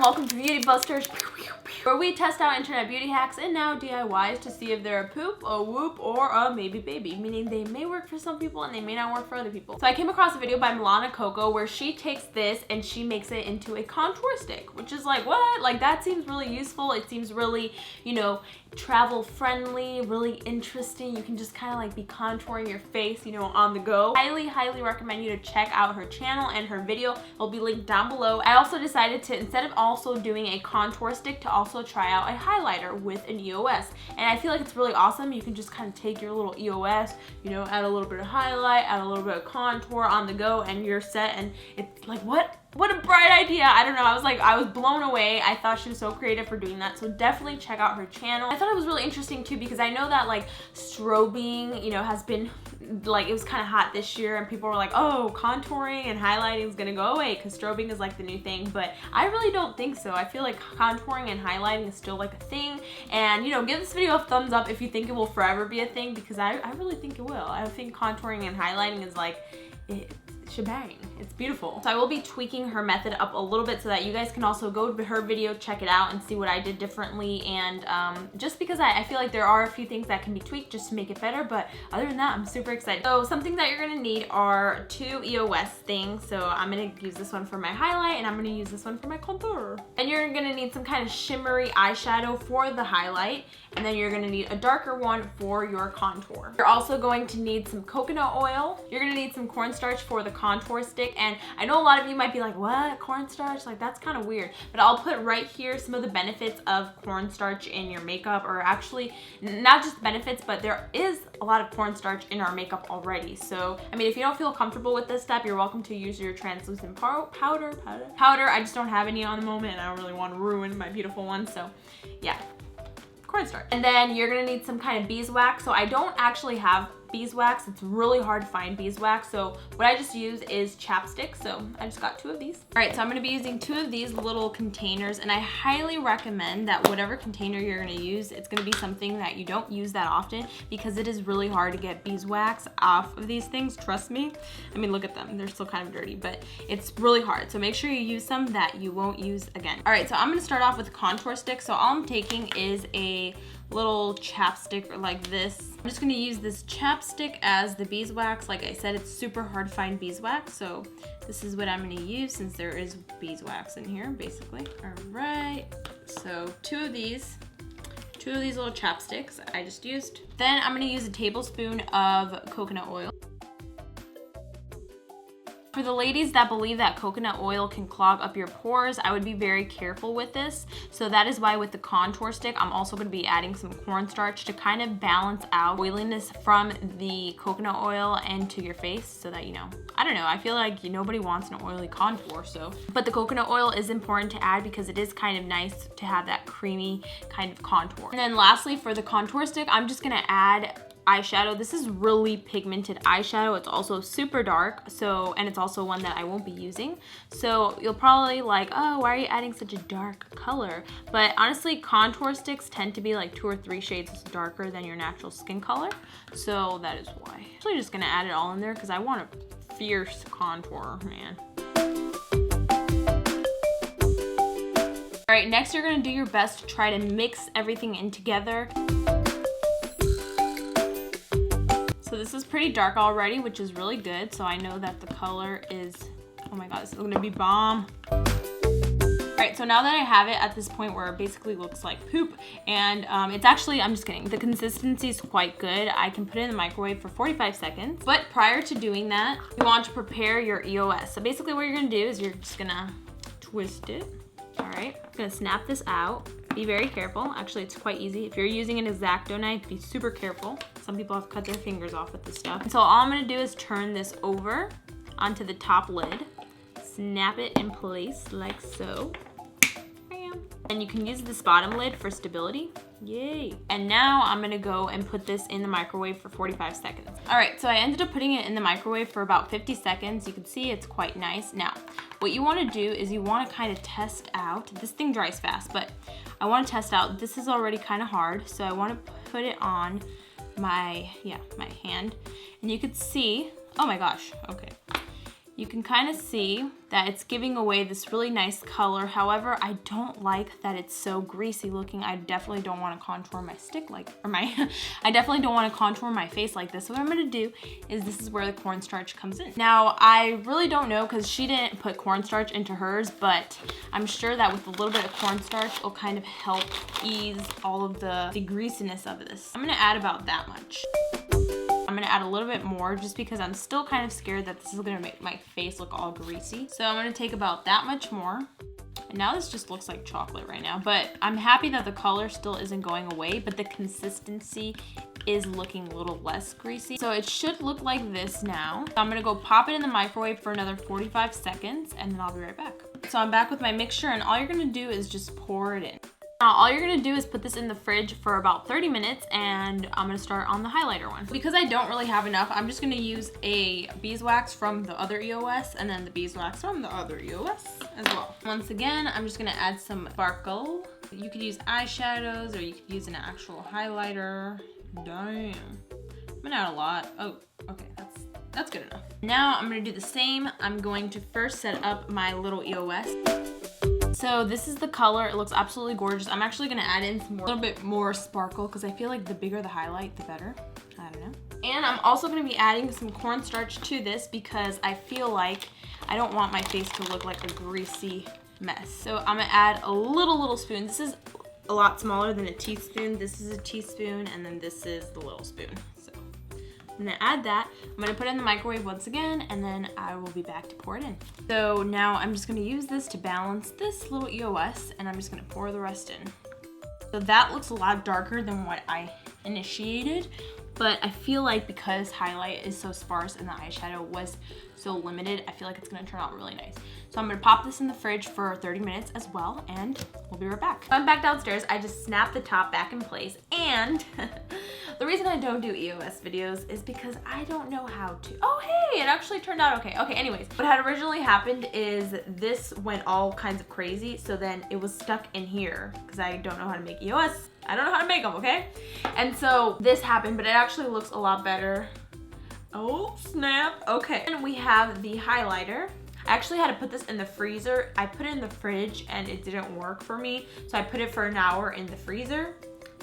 welcome to Beauty Busters, where we test out internet beauty hacks and now DIYs to see if they're a poop, a whoop, or a maybe baby, meaning they may work for some people and they may not work for other people. So I came across a video by Milana Coco where she takes this and she makes it into a contour stick, which is like, what? Like, that seems really useful. It seems really, you know, travel friendly, really interesting. You can just kind of like be contouring your face, you know, on the go. Highly recommend you to check out her channel and her video. It'll be linked down below. I also decided to, instead of also doing a contour stick, to also try out a highlighter with an EOS. And I feel like it's really awesome. You can just kind of take your little EOS, you know, add a little bit of highlight, add a little bit of contour on the go, and you're set. And it's like, what a bright idea. I don't know, I was blown away. I thought she was so creative for doing that, so definitely check out her channel. I thought it was really interesting too because I know that like strobing, you know, has been like, it was kind of hot this year and people were like, oh, contouring and highlighting is gonna go away because strobing is like the new thing, but I really don't think so. I feel like contouring and highlighting is still like a thing, and you know, give this video a thumbs up if you think it will forever be a thing, because I really think it will. I think contouring and highlighting is like, shebang. It's beautiful. So I will be tweaking her method up a little bit so that you guys can also go to her video, check it out, and see what I did differently. And just because I feel like there are a few things that can be tweaked just to make it better, but other than that, I'm super excited. So something that you're gonna need are 2 EOS things. So I'm gonna use this one for my highlight and I'm gonna use this one for my contour. And you're gonna need some kind of shimmery eyeshadow for the highlight, and then you're gonna need a darker one for your contour. You're also going to need some coconut oil. You're gonna need some cornstarch for the contour stick. And I know a lot of you might be like, what, cornstarch? Like, that's kind of weird. But I'll put right here some of the benefits of cornstarch in your makeup, or actually not just benefits, but there is a lot of cornstarch in our makeup already. So, I mean, if you don't feel comfortable with this step, you're welcome to use your translucent powder. I just don't have any on the moment and I don't really want to ruin my beautiful one. So yeah, cornstarch. And then you're gonna need some kind of beeswax. So I don't actually have beeswax. It's really hard to find beeswax. So what I just use is chapstick. So I just got 2 of these. All right, so I'm gonna be using 2 of these little containers, and I highly recommend that whatever container you're gonna use, it's gonna be something that you don't use that often, because it is really hard to get beeswax off of these things, trust me. I mean, look at them, they're still kind of dirty, but it's really hard. So make sure you use some that you won't use again. All right, so I'm gonna start off with a contour stick. So all I'm taking is a little chapstick like this. I'm just gonna use this chapstick as the beeswax. Like I said, it's super hard to find beeswax, so this is what I'm gonna use since there is beeswax in here, basically. All right, so 2 of these little chapsticks I just used. Then I'm gonna use a tablespoon of coconut oil. For the ladies that believe that coconut oil can clog up your pores, I would be very careful with this. So that is why with the contour stick, I'm also gonna be adding some cornstarch to kind of balance out oiliness from the coconut oil into your face, so that, you know, I don't know, I feel like nobody wants an oily contour, so. But the coconut oil is important to add because it is kind of nice to have that creamy kind of contour. And then lastly, for the contour stick, I'm just gonna add eyeshadow. This is really pigmented eyeshadow. It's also super dark, so, and it's also one that I won't be using. So you'll probably like, oh, why are you adding such a dark color? But honestly, contour sticks tend to be like 2 or 3 shades darker than your natural skin color. So that is why. I'm actually just gonna add it all in there because I want a fierce contour, man. All right, next you're gonna do your best to try to mix everything in together. So this is pretty dark already, which is really good. So I know that the color is, oh my God, this is gonna be bomb. All right, so now that I have it at this point where it basically looks like poop, and it's actually, I'm just kidding, the consistency is quite good. I can put it in the microwave for 45 seconds. But prior to doing that, you want to prepare your EOS. So basically what you're gonna do is you're just gonna twist it. All right, I'm gonna snap this out. Be very careful. Actually, it's quite easy. If you're using an X-Acto knife, be super careful. Some people have to cut their fingers off with this stuff. And so all I'm gonna do is turn this over onto the top lid, snap it in place like so. Bam. And you can use this bottom lid for stability. Yay. And now I'm gonna go and put this in the microwave for 45 seconds. All right, so I ended up putting it in the microwave for about 50 seconds. You can see it's quite nice. Now, what you wanna do is you wanna kind of test out, this thing dries fast, but I wanna test out, this is already kind of hard, so I wanna put it on my hand. And you could see, oh my gosh, okay. You can kind of see that it's giving away this really nice color. However, I don't like that it's so greasy looking. I definitely don't want to contour my stick like, or my, I definitely don't want to contour my face like this. So what I'm gonna do is this is where the cornstarch comes in. Now, I really don't know because she didn't put cornstarch into hers, but I'm sure that with a little bit of cornstarch, it'll kind of help ease all of the greasiness of this. I'm gonna add about that much. I'm gonna add a little bit more just because I'm still kind of scared that this is gonna make my face look all greasy. So I'm gonna take about that much more. And now this just looks like chocolate right now, but I'm happy that the color still isn't going away, but the consistency is looking a little less greasy. So it should look like this now. So I'm gonna go pop it in the microwave for another 45 seconds and then I'll be right back. So I'm back with my mixture and all you're gonna do is just pour it in. Now, all you're gonna do is put this in the fridge for about 30 minutes and I'm gonna start on the highlighter one. Because I don't really have enough, I'm just gonna use a beeswax from the other EOS and then the beeswax from the other EOS as well. Once again, I'm just gonna add some sparkle. You could use eyeshadows or you could use an actual highlighter. Damn, I'm gonna add a lot. Oh, okay, that's good enough. Now I'm gonna do the same. I'm going to first set up my little EOS. So this is the color. It looks absolutely gorgeous. I'm actually gonna add in a little bit more sparkle because I feel like the bigger the highlight, the better. I don't know. And I'm also gonna be adding some cornstarch to this because I feel like I don't want my face to look like a greasy mess. So I'm gonna add a little spoon. This is a lot smaller than a teaspoon. This is a teaspoon and then this is the little spoon. I'm gonna add that. I'm gonna put it in the microwave once again, and then I will be back to pour it in. So now I'm just gonna use this to balance this little EOS, and I'm just gonna pour the rest in. So that looks a lot darker than what I initiated, but I feel like because highlight is so sparse and the eyeshadow was so limited, I feel like it's gonna turn out really nice. So I'm gonna pop this in the fridge for 30 minutes as well, and we'll be right back. So I'm back downstairs. I just snapped the top back in place, and the reason I don't do EOS videos is because I don't know how to. Oh, hey, it actually turned out okay. Okay, anyways, what had originally happened is this went all kinds of crazy, so then it was stuck in here because I don't know how to make EOS. I don't know how to make them, okay? And so this happened, but it actually looks a lot better. Oh, snap. Okay. And we have the highlighter. I actually had to put this in the freezer. I put it in the fridge and it didn't work for me. So I put it for an hour in the freezer.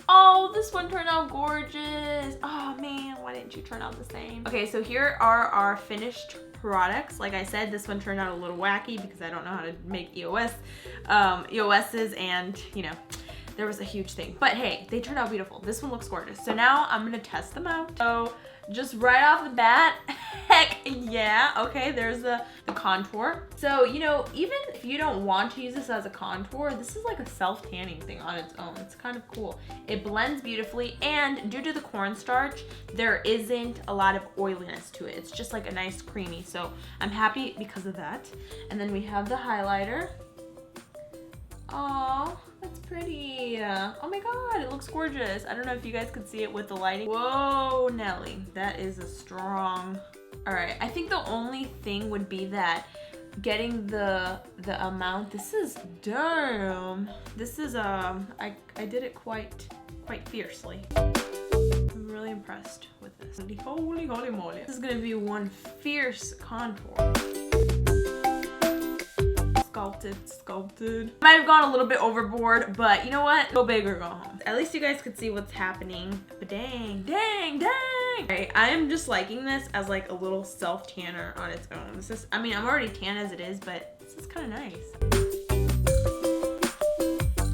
Oh, this one turned out gorgeous. Oh man, why didn't you turn out the same? Okay, so here are our finished products. Like I said, this one turned out a little wacky because I don't know how to make EOSs and you know, there was a huge thing. But hey, they turned out beautiful. This one looks gorgeous. So now I'm gonna test them out. So just right off the bat, heck yeah. Okay, there's the contour. So, you know, even if you don't want to use this as a contour, this is like a self-tanning thing on its own. It's kind of cool. It blends beautifully, and due to the cornstarch, there isn't a lot of oiliness to it. It's just like a nice creamy. So I'm happy because of that. And then we have the highlighter. Oh, that's pretty. Oh my God, it looks gorgeous. I don't know if you guys could see it with the lighting. Whoa, Nelly, that is a strong. All right, I think the only thing would be that getting the amount. This is, damn. This is, I did it quite fiercely. I'm really impressed with this. Holy moly. This is gonna be one fierce contour. Sculpted. Might have gone a little bit overboard, but you know what? Go big or go home. At least you guys could see what's happening. But dang. Alright, I am just liking this as like a little self-tanner on its own. This is, I mean, I'm already tan as it is, but this is kind of nice.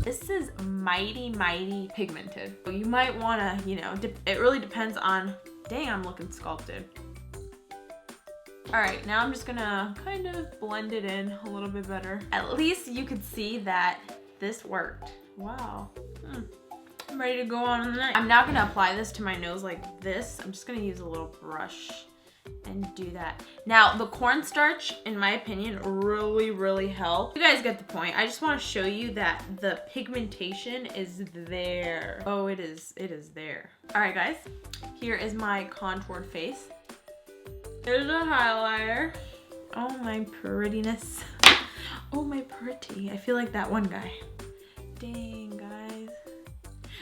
This is mighty pigmented. So you might want to, you know, it really depends on, dang, I'm looking sculpted. All right, now I'm just gonna kind of blend it in a little bit better. At least you could see that this worked. Wow. I'm ready to go on the night. I'm not gonna apply this to my nose like this. I'm just gonna use a little brush and do that. Now, the cornstarch, in my opinion, really helped. You guys get the point. I just wanna show you that the pigmentation is there. Oh, it is there. All right, guys, here is my contoured face. Here's a highlighter. Oh, my prettiness. Oh, my pretty. I feel like that one guy. Dang, guys.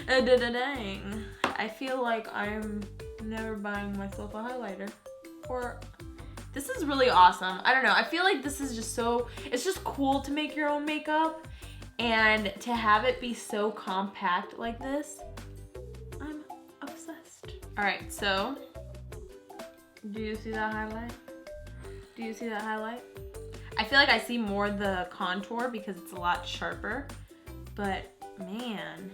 Dang. I feel like I'm never buying myself a highlighter. Or This is really awesome. I don't know. I feel like this is just so, it's just cool to make your own makeup and to have it be so compact like this. I'm obsessed. All right, so do you see that highlight? Do you see that highlight? I feel like I see more the contour because it's a lot sharper, but man,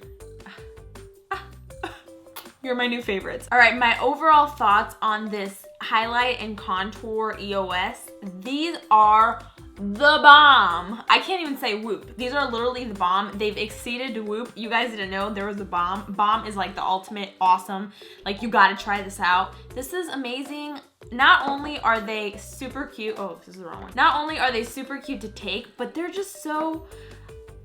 you're my new favorites. All right, my overall thoughts on this highlight and contour EOS. These are the bomb. I can't even say Woop. These are literally the bomb. They've exceeded Woop. You guys didn't know there was a bomb. Bomb is like the ultimate awesome. Like, you gotta try this out. This is amazing. Not only are they super cute, oh, this is the wrong one. Not only are they super cute to take, but they're just so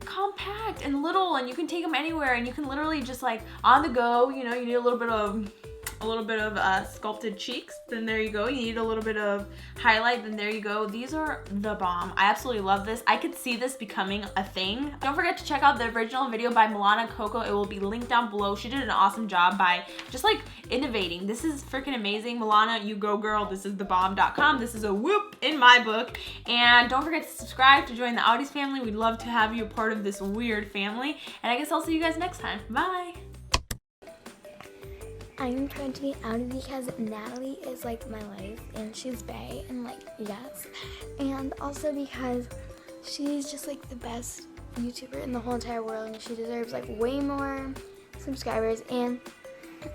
compact and little, and you can take them anywhere, and you can literally just like on the go, you know, you need a little bit of sculpted cheeks, then there you go. You need a little bit of highlight, then there you go. These are the bomb. I absolutely love this. I could see this becoming a thing. Don't forget to check out the original video by Milana Coco. It will be linked down below. She did an awesome job by just like innovating. This is freaking amazing. Milana, you go girl. This is thebomb.com. This is a whoop in my book. And don't forget to subscribe to join the Outties family. We'd love to have you a part of this weird family. And I guess I'll see you guys next time. Bye. I'm trying to be Outtie because Natalie is like my life and she's bae and like yes, and also because she's just like the best YouTuber in the whole entire world and she deserves like way more subscribers. And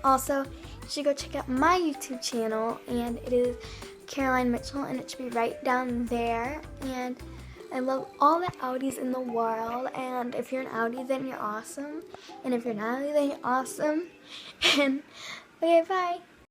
also you should go check out my YouTube channel, and it is Caroline Mitchell, and it should be right down there. And I love all the Outties in the world, and if you're an Outtie then you're awesome, and if you're not Outtie then you're awesome. And okay, bye.